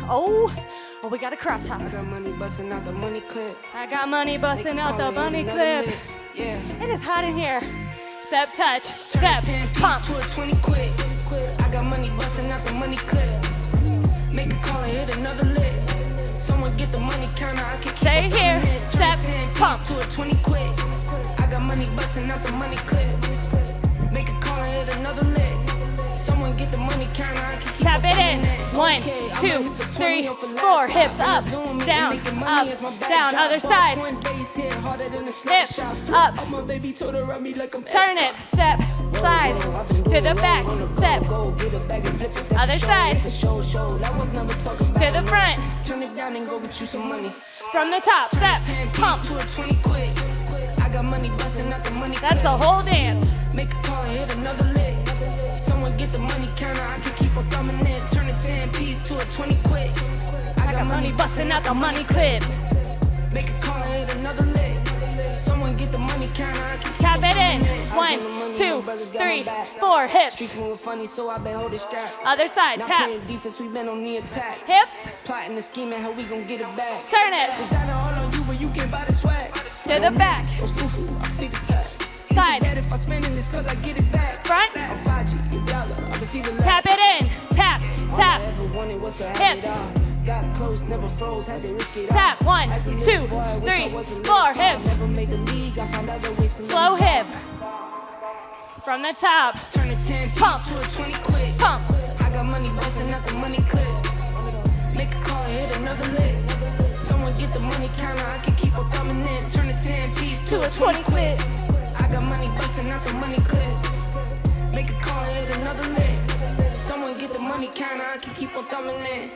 Oh, we got a crop top. I got money busting out the money clip. I got money busting out the bunny clip. Yeah. It is hot in here. Step, touch, Turn step, 10 piece pump. to a 20 quid. I got money busting out the money clip. Make a call and hit another lick. Someone get the money counter, I can keep Stay up here, thumbing it. Turn step, 10 piece pump. to a 20 quid. I got money busting out the money clip. Make a call and hit another lick. Someone get the money counter, I can keep Tap up it in. thumbing it. 1, Okay, I'ma 2, hit the 20 3, off a 4. laptop. Hips I'ma up, zoom in, down, making money is my up, bad down. job. Other side. Ballpoint base hit harder than a Hips snapshot. up. My baby told her rub me like I'm Turn it. Step, slide. To the back. Step. Other side. To the front. Turn it down and go get you some money. From the top. Step, 10 pump. piece to a 20 quid. I got money busting out the money. That's the whole dance. Make a call and hit another lick. Someone get the money counter, I can keep on thumbing it. Turn a 10 piece to a 20 quid. I got money busting out the money clip. Make a call and hit another lick. Someone get the money counter, I can keep Tap on it in. thumbing it. 1, 2, 3, 4. Hips. Streets moving funny, so I been holding strap. Other side. Not Tap. playing defense, we been on the attack. Hips. Plotting and scheming, how we gon' get it back. Turn it. Designer all on you, but you can't buy the swag. To the back. Those foo-foo, I see the tag. Side. Bet if I spend this cause I get it back. Front. I'm 5G, you dollar, I can see the lag. Tap it in. Tap. All I Tap. ever wanted was to have Hips. it all. Got close, never froze, had to risk it all. Tap. 1, As a 2, little boy, I wish I 3, wasn't 4. little tall. Hips. Never made the league, I found other ways to Slow live. hip. From the top. Turn a 10 piece Pump. to a 20 quid. Pump. I got money busting out the money clip. Make a call and hit another lick. Someone get the money counter, I can keep on thumbing it. Turn a 10 piece To a 20 quid. I got money busting out the money clip. Make a call and hit another lick. Someone get the money counter, I can keep on thumbing it.